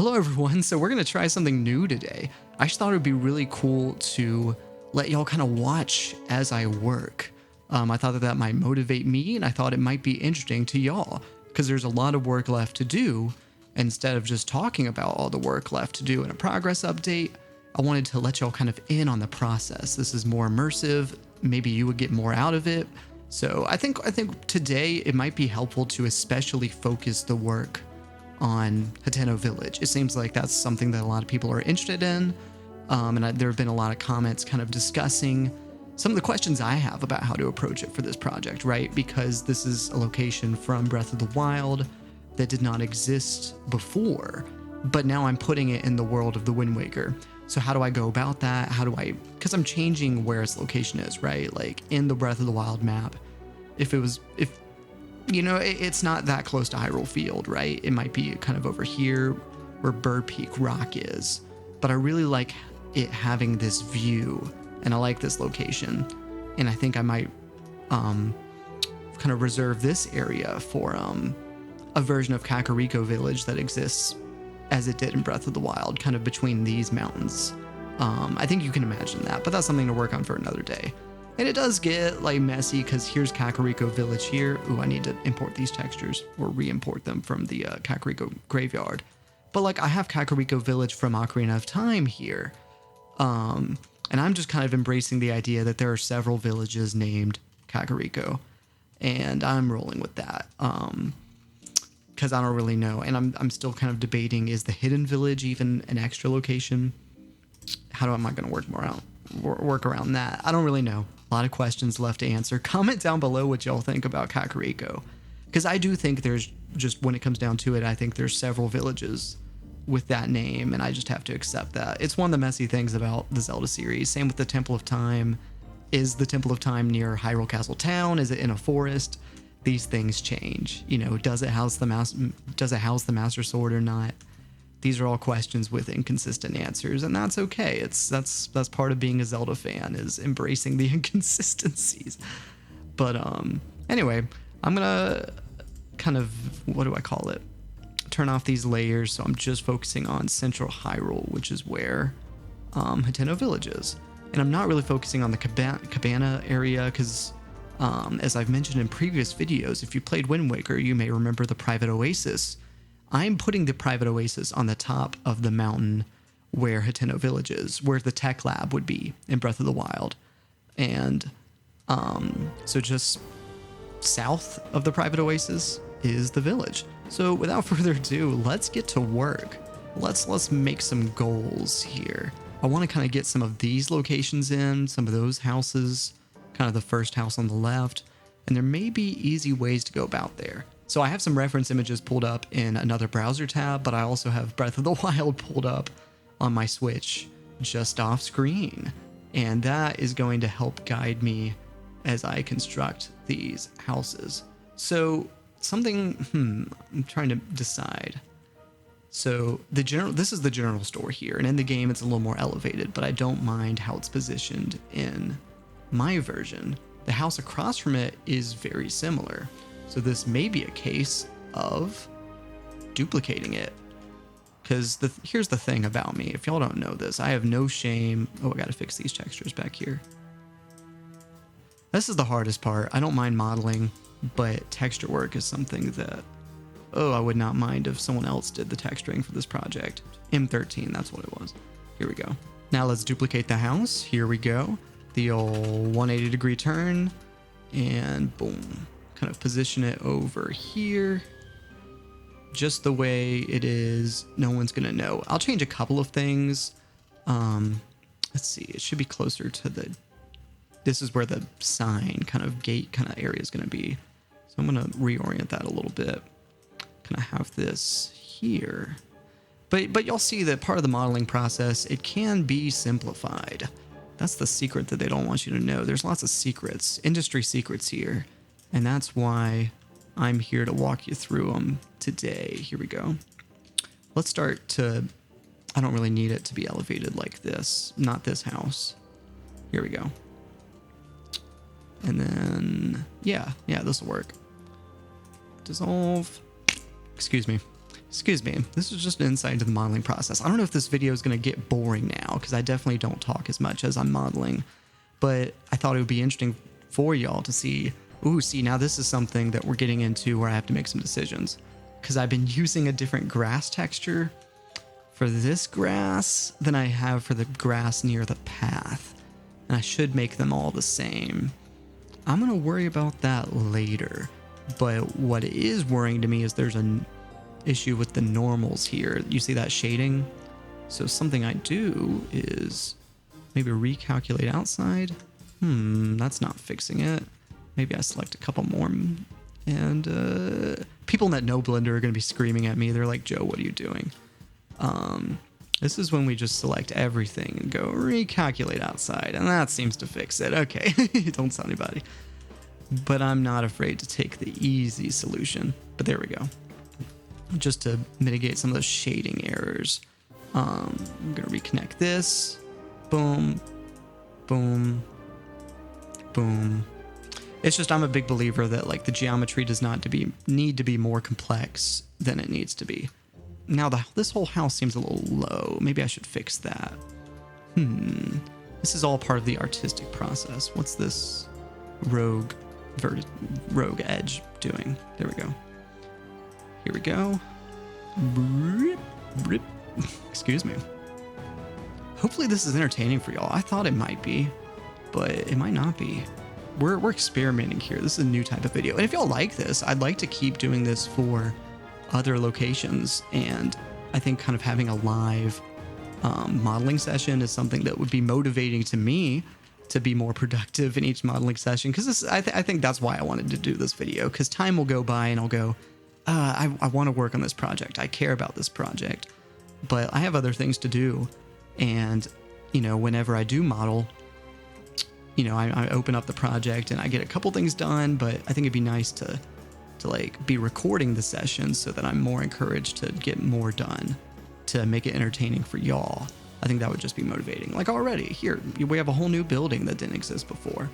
Hello everyone, so we're going to try something new today. I just thought it would be really cool to let y'all kind of watch as I work. I thought that might motivate me, and I thought it might be interesting to y'all, because there's a lot of work left to do. Instead of just talking about all the work left to do in a progress update, I wanted to let y'all kind of in on the process. This is more immersive, maybe you would get more out of it. So I think today it might be helpful to especially focus the work on Hateno Village. It seems like that's something that a lot of people are interested in, and there have been a lot of comments kind of discussing some of the questions I have about how to approach it for this project, right? Because this is a location from Breath of the Wild that did not exist before, but now I'm putting it in the world of the Wind Waker. So how do I go about that? Because I'm changing where its location is, right? Like in the Breath of the Wild map, it's not that close to Hyrule Field, right? It might be kind of over here where Bird Peak Rock is, but I really like it having this view, and I like this location, and I think I might kind of reserve this area for a version of Kakariko Village that exists as it did in Breath of the Wild, kind of between these mountains. I think you can imagine that, but that's something to work on for another day. And it does get like messy because here's Kakariko Village here. Ooh, I need to import these textures or re-import them from the Kakariko graveyard. But like I have Kakariko Village from Ocarina of Time here. And I'm just kind of embracing the idea that there are several villages named Kakariko. And I'm rolling with that. Because I don't really know. And I'm still kind of debating, is the Hidden Village even an extra location? How am I going to work around that? I don't really know. A lot of questions left to answer. Comment down below what y'all think about Kakariko, because I do think there's just, when it comes down to it, I think there's several villages with that name, and I just have to accept that. It's one of the messy things about the Zelda series. Same with the Temple of Time. Is the Temple of Time near Hyrule Castle Town? Is it in a forest? These things change. Does it house the Master Sword or not? These are all questions with inconsistent answers, and that's okay. That's part of being a Zelda fan, is embracing the inconsistencies. But anyway, I'm gonna kind of, what do I call it? Turn off these layers, so I'm just focusing on Central Hyrule, which is where Hateno Village is. And I'm not really focusing on the Cabana area, because as I've mentioned in previous videos, if you played Wind Waker, you may remember the private oasis. I'm putting the private oasis on the top of the mountain where Hateno Village is, where the tech lab would be in Breath of the Wild. And so just south of the private oasis is the village. So without further ado, let's get to work. Let's make some goals here. I want to kind of get some of these locations in, some of those houses, kind of the first house on the left, and there may be easy ways to go about there. So I have some reference images pulled up in another browser tab, but I also have Breath of the Wild pulled up on my Switch just off screen. And that is going to help guide me as I construct these houses. So I'm trying to decide. So this is the general store here, and in the game it's a little more elevated, but I don't mind how it's positioned in my version. The house across from it is very similar. So this may be a case of duplicating it. Because here's the thing about me. If y'all don't know this, I have no shame. Oh, I gotta fix these textures back here. This is the hardest part. I don't mind modeling, but texture work is something that, I would not mind if someone else did the texturing for this project. M13, that's what it was. Here we go. Now let's duplicate the house. Here we go. The old 180-degree turn, and boom. Kind of position it over here just the way it is. No one's gonna know. I'll change a couple of things. Let's see, it should be closer to this is where the sign kind of gate kind of area is gonna be, so I'm gonna reorient that a little bit. Kind of have this here, but you'll see that part of the modeling process, it can be simplified. That's the secret that they don't want you to know. There's lots of secrets, industry secrets here. And that's why I'm here to walk you through them today. Here we go. Let's start I don't really need it to be elevated like this. Not this house. Here we go. And then, yeah, this will work. Dissolve. Excuse me. Excuse me, this is just an insight into the modeling process. I don't know if this video is going to get boring now, because I definitely don't talk as much as I'm modeling, but I thought it would be interesting for y'all to see, see, now this is something that we're getting into where I have to make some decisions, because I've been using a different grass texture for this grass than I have for the grass near the path, and I should make them all the same. I'm going to worry about that later, but what is worrying to me is there's an issue with the normals here. You see that shading? So something I do is maybe recalculate outside. That's not fixing it. Maybe I select a couple more, and people that know Blender are going to be screaming at me. They're like, Joe, what are you doing? This is when we just select everything and go recalculate outside, and that seems to fix it. Okay, don't tell anybody. But I'm not afraid to take the easy solution. But there we go. Just to mitigate some of those shading errors. I'm gonna reconnect this. Boom, boom, boom. It's just, I'm a big believer that like the geometry does not need to be more complex than it needs to be. Now this whole house seems a little low. Maybe I should fix that. This is all part of the artistic process. What's this rogue edge doing? There we go. Here we go. Excuse me. Hopefully this is entertaining for y'all. I thought it might be, but it might not be. We're experimenting here. This is a new type of video. And if y'all like this, I'd like to keep doing this for other locations. And I think kind of having a live modeling session is something that would be motivating to me to be more productive in each modeling session. Because I think that's why I wanted to do this video. Because time will go by and I'll go, I want to work on this project. I care about this project, but I have other things to do. And, you know, whenever I do model, you know, I open up the project and I get a couple things done, but I think it'd be nice to like be recording the session so that I'm more encouraged to get more done, to make it entertaining for y'all. I think that would just be motivating. Like already here, we have a whole new building that didn't exist before,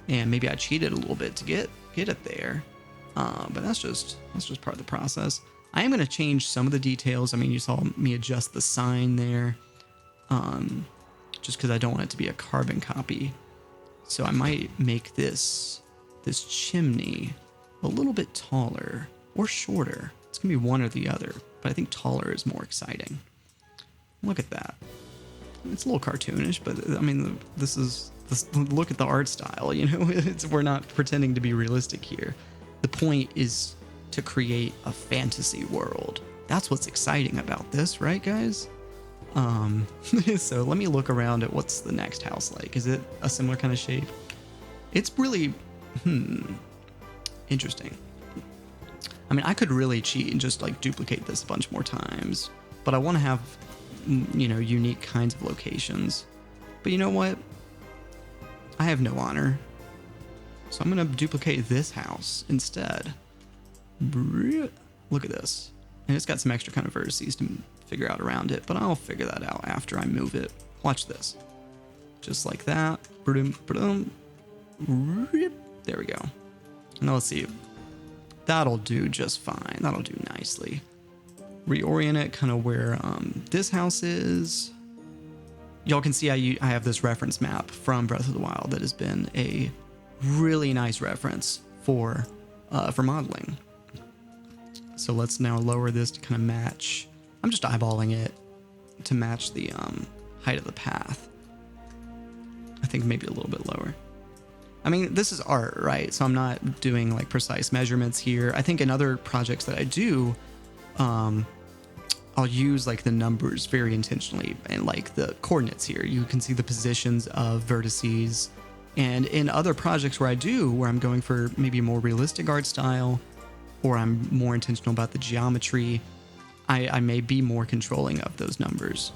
and maybe I cheated a little bit to get it there. But that's just part of the process. I am going to change some of the details. I mean, you saw me adjust the sign there, just because I don't want it to be a carbon copy. So I might make this chimney a little bit taller or shorter. It's going to be one or the other, but I think taller is more exciting. Look at that. It's a little cartoonish, but I mean, look at the art style, you know, we're not pretending to be realistic here. The point is to create a fantasy world. That's what's exciting about this, right, guys? So let me look around at what's the next house like. Is it a similar kind of shape? It's really, interesting. I mean, I could really cheat and just like duplicate this a bunch more times, but I want to have, you know, unique kinds of locations. But you know what? I have no honor. So I'm going to duplicate this house instead. Look at this. And it's got some extra kind of vertices to figure out around it, but I'll figure that out after I move it. Watch this. Just like that. There we go. Now let's see. That'll do just fine. That'll do nicely. Reorient it kind of where this house is. Y'all can see I have this reference map from Breath of the Wild that has been a really nice reference for modeling. So let's now lower this to kind of match. I'm just eyeballing it to match the height of the path. I think maybe a little bit lower. I mean, this is art, right? So I'm not doing like precise measurements here. I think in other projects that I do, I'll use like the numbers very intentionally, and like the coordinates here. You can see the positions of vertices. And in other projects where I'm going for maybe a more realistic art style, or I'm more intentional about the geometry, I may be more controlling of those numbers.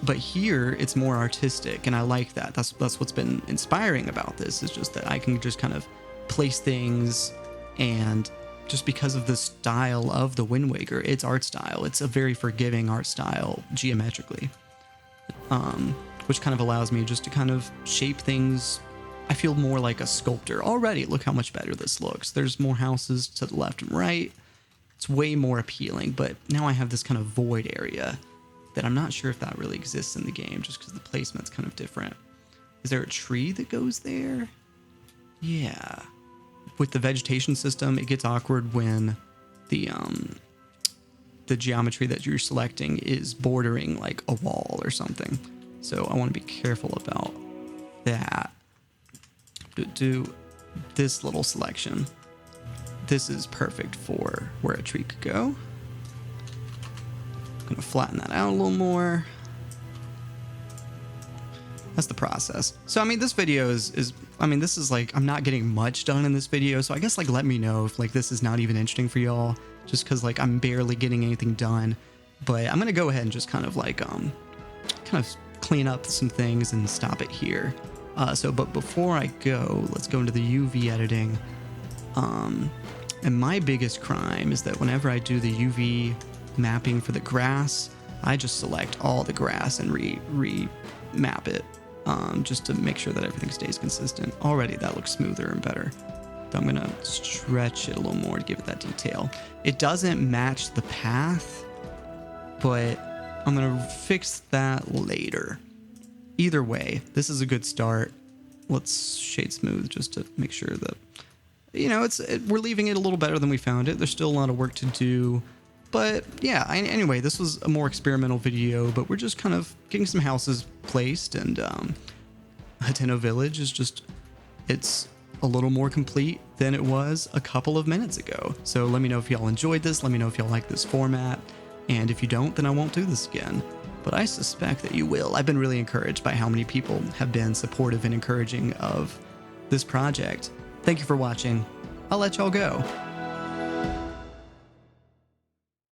But here it's more artistic, and I like that. That's what's been inspiring about this, is just that I can just kind of place things, and just because of the style of the Wind Waker, its art style, it's a very forgiving art style geometrically, which kind of allows me just to kind of shape things. I feel more like a sculptor already. Look how much better this looks. There's more houses to the left and right, It's way more appealing, but now I have this kind of void area that I'm not sure if that really exists in the game just because the placement's kind of different. Is there a tree that goes there? Yeah. With the vegetation system, it gets awkward when the geometry that you're selecting is bordering like a wall or something. So I want to be careful about that. Do this little selection. This is perfect for where a tree could go. I'm gonna flatten that out a little more. That's the process. So, I mean, this video is I mean, this is like, I'm not getting much done in this video. So I guess like, let me know if like this is not even interesting for y'all, just cause like I'm barely getting anything done. But I'm gonna go ahead and just kind of like, kind of clean up some things and stop it here. But before I go, let's go into the UV editing. And my biggest crime is that whenever I do the UV mapping for the grass, I just select all the grass and remap it, just to make sure that everything stays consistent. Already that looks smoother and better. So I'm gonna stretch it a little more to give it that detail. It doesn't match the path, but I'm gonna fix that later. Either way, this is a good start. Let's shade smooth just to make sure that, you know, we're leaving it a little better than we found it. There's still a lot of work to do. But yeah, anyway, this was a more experimental video, but we're just kind of getting some houses placed, and Hateno Village is just, it's a little more complete than it was a couple of minutes ago. So let me know if y'all enjoyed this. Let me know if y'all like this format. And if you don't, then I won't do this again. But I suspect that you will. I've been really encouraged by how many people have been supportive and encouraging of this project. Thank you for watching. I'll let y'all go.